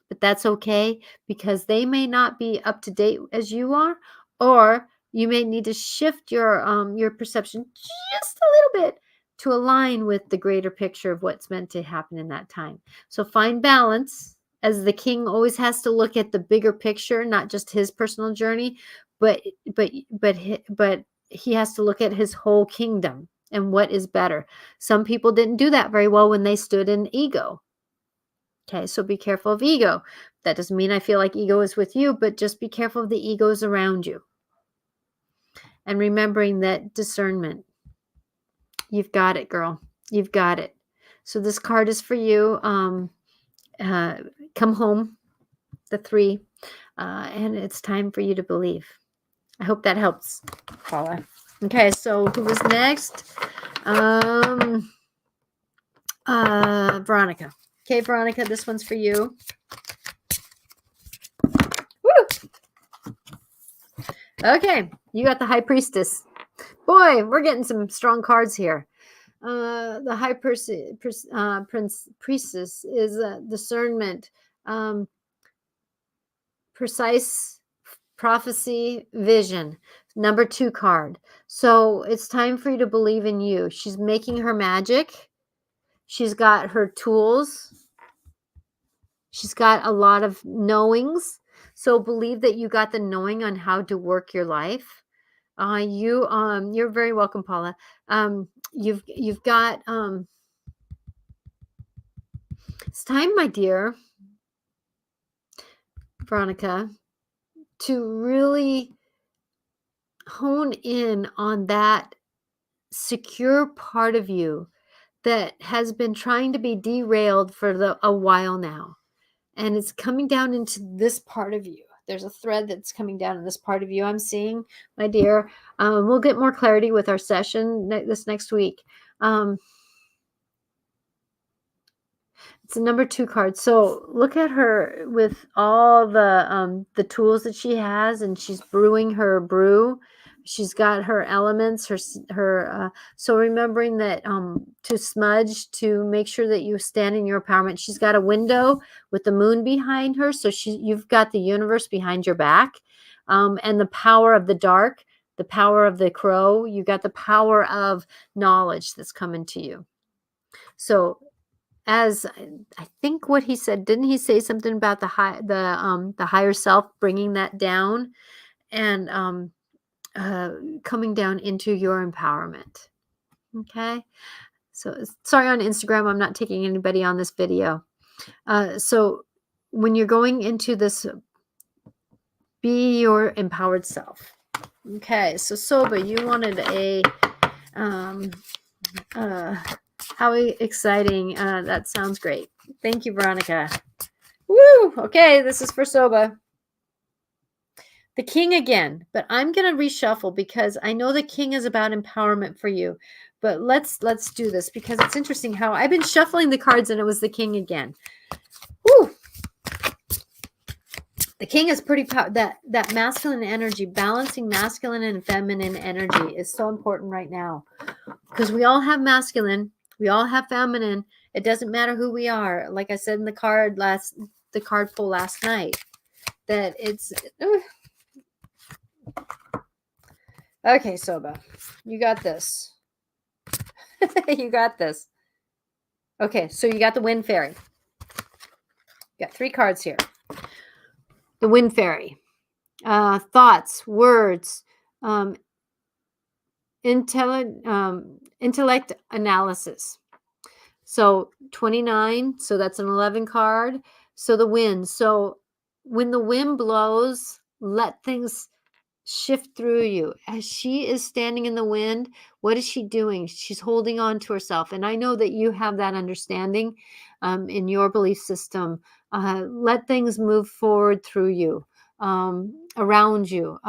S1: But that's okay because they may not be up to date as you are, or you may need to shift your perception just a little bit to align with the greater picture of what's meant to happen in that time. So find balance, as the king always has to look at the bigger picture, not just his personal journey, but he has to look at his whole kingdom and what is better. Some people didn't do that very well when they stood in ego. Okay, so be careful of ego. That doesn't mean I feel like ego is with you, but just be careful of the egos around you. And remembering that discernment. You've got it, girl. You've got it. So this card is for you. Come home, the 3. And it's time for you to believe. I hope that helps, Paula. Okay, so who was next? Veronica. Okay, Veronica, this one's for you. Woo! Okay, you got the High Priestess. Boy, we're getting some strong cards here. The High Priestess is discernment, precise prophecy, vision. Number 2 card. So it's time for you to believe in you. She's making her magic. She's got her tools. She's got a lot of knowings. So believe that you got the knowing on how to work your life. You're very welcome, Paula. You've got it's time, my dear Veronica, to really hone in on that secure part of you that has been trying to be derailed for a while now. And it's coming down into this part of you. There's a thread that's coming down in this part of you I'm seeing, my dear. We'll get more clarity with our session this next week. It's a number 2 card. So look at her with all the tools that she has, and she's brewing her brew. She's got her elements, so remembering that to smudge, to make sure that you stand in your empowerment. She's got a window with the moon behind her, so you've got the universe behind your back, and the power of the dark, the power of the crow. You got the power of knowledge that's coming to you. So as I think what he said, didn't he say something about the higher self bringing that down and uh, coming down into your empowerment? Okay. So sorry on Instagram, I'm not taking anybody on this video. So when you're going into this, be your empowered self. Okay. So Soba, you wanted a um, how exciting. That sounds great. Thank you, Veronica. Woo! Okay, this is for Soba. The king again, but I'm going to reshuffle because I know the king is about empowerment for you. But let's do this because it's interesting how I've been shuffling the cards and it was the king again. Woo! The king is pretty that masculine energy, balancing masculine and feminine energy is so important right now. Because we all have masculine, we all have feminine. It doesn't matter who we are. Like I said in the card pull last night, that it's okay, Soba. You got this. You got this. Okay, so you got the wind fairy. You got 3 cards here. The wind fairy. Thoughts, words, intellect analysis. So 29, so that's an 11 card. So the wind. So when the wind blows, let things shift through you. As she is standing in the wind, what is she doing? She's holding on to herself. And I know that you have that understanding in your belief system. Let things move forward through you, around you.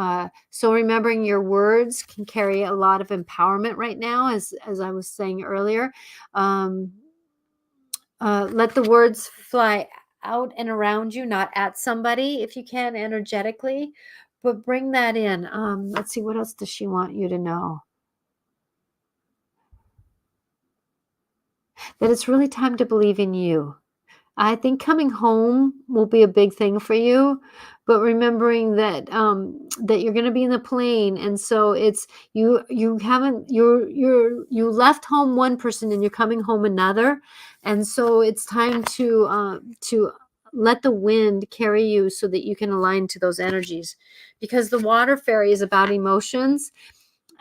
S1: So remembering your words can carry a lot of empowerment right now, as I was saying earlier. Let the words fly out and around you, not at somebody if you can, energetically, but bring that in. Let's see, what else does she want you to know? That it's really time to believe in you. I think coming home will be a big thing for you, but remembering that that you're going to be in the plane, and so it's you haven't you left home one person and you're coming home another, and so it's time to let the wind carry you so that you can align to those energies, because the water fairy is about emotions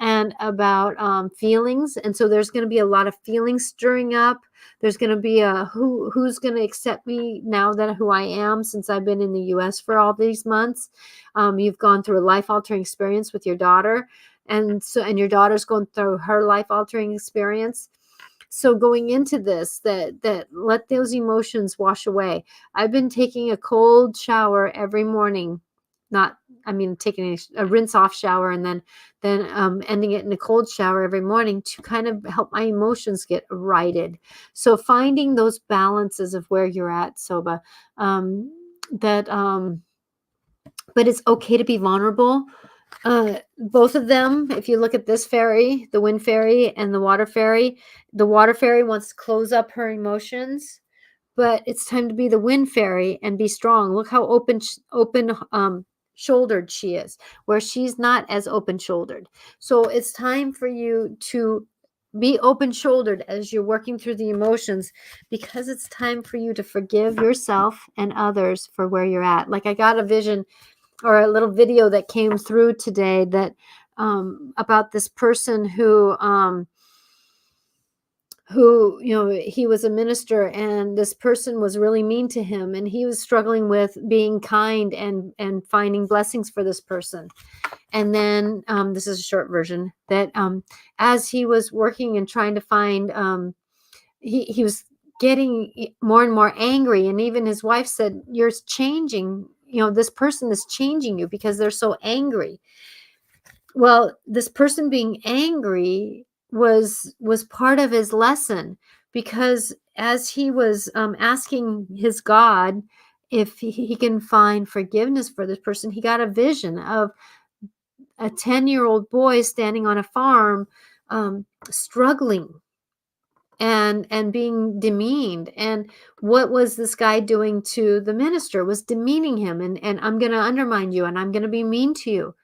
S1: and about feelings, and so there's going to be a lot of feelings stirring up. There's going to be a who's going to accept me now that who I am, since I've been in the US for all these months. You've gone through a life altering experience with your daughter, and your daughter's going through her life altering experience. So going into this, that let those emotions wash away. I've been taking a cold shower every morning, not taking a rinse off shower and then ending it in a cold shower every morning to kind of help my emotions get righted. So finding those balances of where you're at, Soba, that but it's okay to be vulnerable. Both of them, if you look at this fairy, the wind fairy and the water fairy wants to close up her emotions, but it's time to be the wind fairy and be strong. Look how open shouldered she is, where she's not as open shouldered. So it's time for you to be open shouldered as you're working through the emotions, because it's time for you to forgive yourself and others for where you're at. Like I got a vision or a little video that came through today that about this person who he was a minister, and this person was really mean to him, and he was struggling with being kind and finding blessings for this person. And then this is a short version, that as he was working and trying to find, he was getting more and more angry, and even his wife said, "You're changing, this person is changing you because they're so angry." Well, this person being angry was part of his lesson, because as he was asking his God if he can find forgiveness for this person, he got a vision a 10-year-old boy standing on a farm, struggling and being demeaned. And what was this guy doing to the minister? Was demeaning him, and I'm going to undermine you, and I'm going to be mean to you.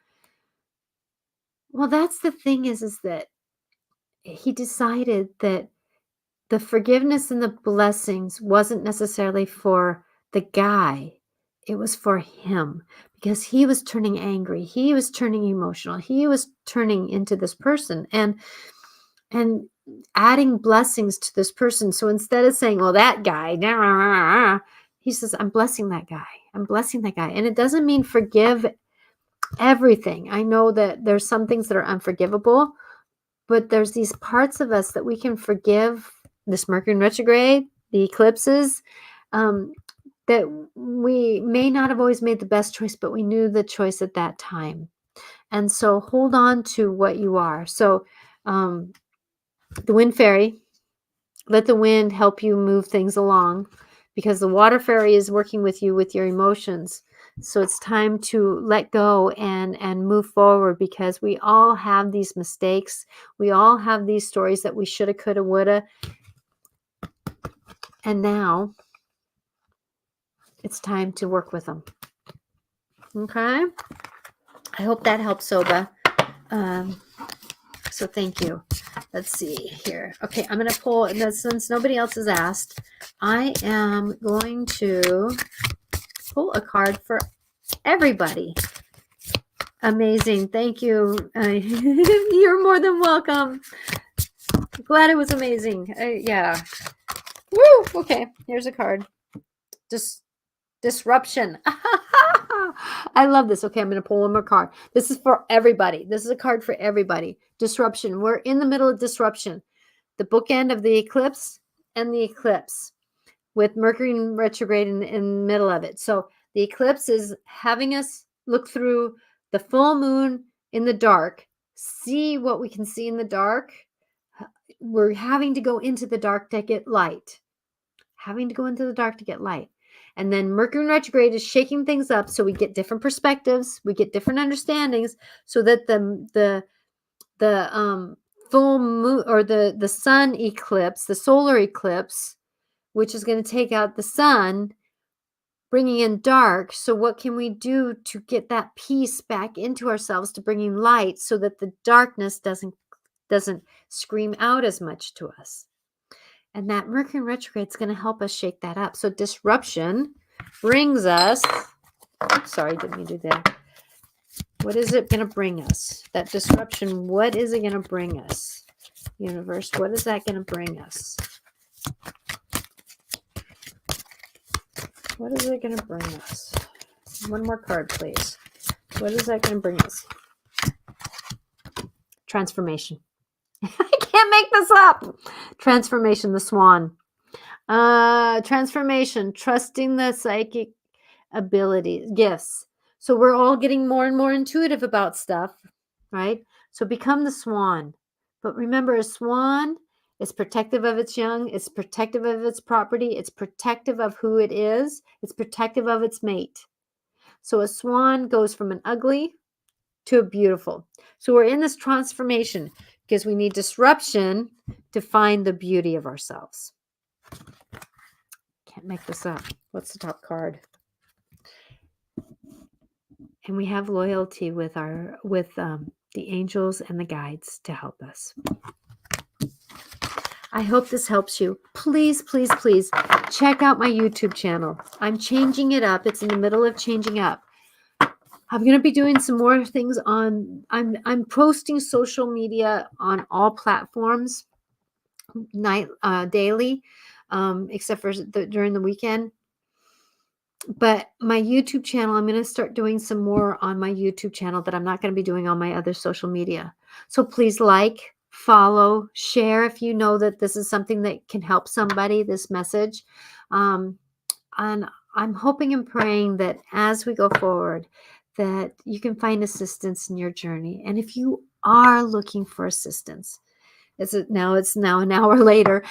S1: Well, that's the thing, is that he decided that the forgiveness and the blessings wasn't necessarily for the guy. It was for him, because he was turning angry. He was turning emotional. He was turning into this person and adding blessings to this person. So instead of saying, "Oh, that guy," he says, "I'm blessing that guy. I'm blessing that guy." And it doesn't mean forgive everything. I know that there's some things that are unforgivable, but there's these parts of us that we can forgive. This Mercury in retrograde, the eclipses, that we may not have always made the best choice, but we knew the choice at that time. And so hold on to what you are. So the wind fairy, let the wind help you move things along, because the water fairy is working with you with your emotions. So it's time to let go and move forward, because we all have these mistakes. We all have these stories that we shoulda, coulda, woulda. And now it's time to work with them. Okay? I hope that helps, Soba. So thank you. Let's see here. Okay, I'm going to pull, since nobody else has asked, I am going to pull a card for everybody. Amazing. Thank you. You're more than welcome. Glad it was amazing. Yeah. Woo! Okay, here's a card. Disruption. I love this. Okay, I'm going to pull one more card. This is for everybody. This is a card for everybody. Disruption. We're in the middle of disruption. The bookend of the eclipse and the eclipse, with Mercury in retrograde in the middle of it. So the eclipse is having us look through the full moon in the dark, see what we can see in the dark. We're having to go into the dark to get light. Having to go into the dark to get light. And then Mercury in retrograde is shaking things up, so we get different perspectives, we get different understandings, so that the full moon, or the sun eclipse, the solar eclipse, which is going to take out the sun, bringing in dark. So what can we do to get that peace back into ourselves, to bringing light, so that the darkness doesn't scream out as much to us? And that Mercury in retrograde is going to help us shake that up. So disruption brings us, sorry, didn't mean to do that. What is it going to bring us? That disruption, what is it going to bring us? Universe, what is that going to bring us? What is it going to bring us? One more card, please. What is that going to bring us? Transformation. I can't make this up. Transformation, the swan. Transformation, trusting the psychic abilities, gifts. So we're all getting more and more intuitive about stuff, right? So become the swan. But remember, a swan is protective of its young. It's protective of its property. It's protective of who it is. It's protective of its mate. So a swan goes from an ugly to a beautiful. So we're in this transformation because we need disruption to find the beauty of ourselves. Can't make this up. What's the top card? And we have loyalty with the angels and the guides to help us. I hope this helps you. Please, please, please check out my YouTube channel. I'm changing it up. It's in the middle of changing up. I'm going to be doing some more things on, I'm posting social media on all platforms daily, except for during the weekend. But my YouTube channel, I'm going to start doing some more on my YouTube channel that I'm not going to be doing on my other social media. So please like, follow, share if you know that this is something that can help somebody, this message. And I'm hoping and praying that as we go forward, that you can find assistance in your journey. And if you are looking for assistance, it's now an hour later.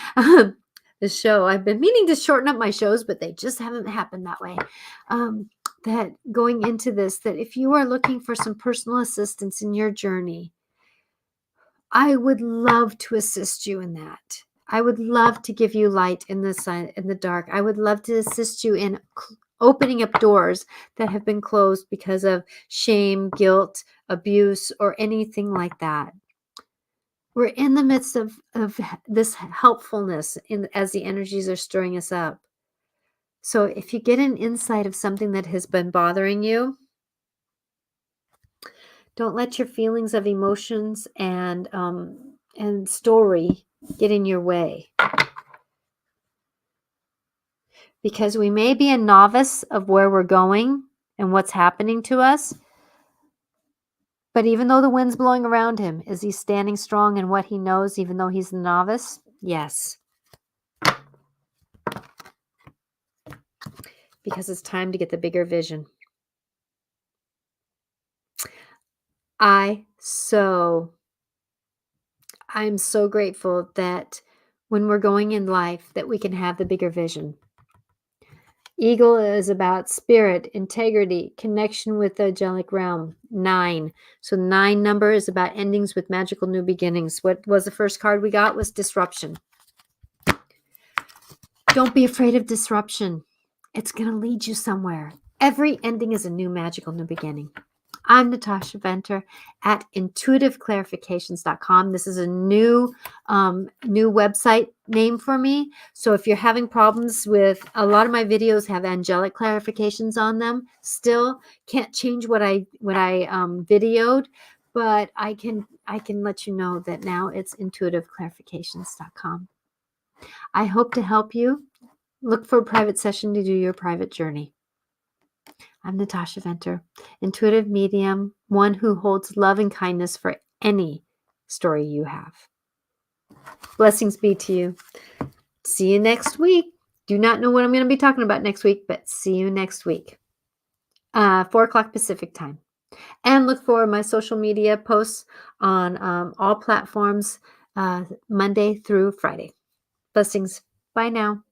S1: The show, I've been meaning to shorten up my shows, but they just haven't happened that way. that going into this, that if you are looking for some personal assistance in your journey, I would love to assist you in that. I would love to give you light in the sun, in the dark. I would love to assist you in opening up doors that have been closed because of shame, guilt, abuse, or anything like that. We're in the midst of this helpfulness as the energies are stirring us up. So if you get an insight of something that has been bothering you, don't let your feelings of emotions and story get in your way. Because we may be a novice of where we're going and what's happening to us, but even though the wind's blowing around him, is he standing strong in what he knows, even though he's a novice? Yes. Because it's time to get the bigger vision. I'm so grateful that when we're going in life that we can have the bigger vision. Eagle is about spirit, integrity, connection with the angelic realm. 9. So 9 number is about endings with magical new beginnings. What was the first card we got was disruption. Don't be afraid of disruption. It's going to lead you somewhere. Every ending is a new magical new beginning. I'm Natasha Venter at intuitiveclarifications.com. This is a new website name for me. So if you're having problems with, a lot of my videos have angelic clarifications on them. Still can't change what I videoed, but I can let you know that now it's intuitiveclarifications.com. I hope to help you. Look for a private session to do your private journey. I'm Natasha Venter, intuitive medium, one who holds love and kindness for any story you have. Blessings be to you. See you next week. Do not know what I'm going to be talking about next week, but see you next week. 4 o'clock Pacific time. And look for my social media posts on all platforms Monday through Friday. Blessings. Bye now.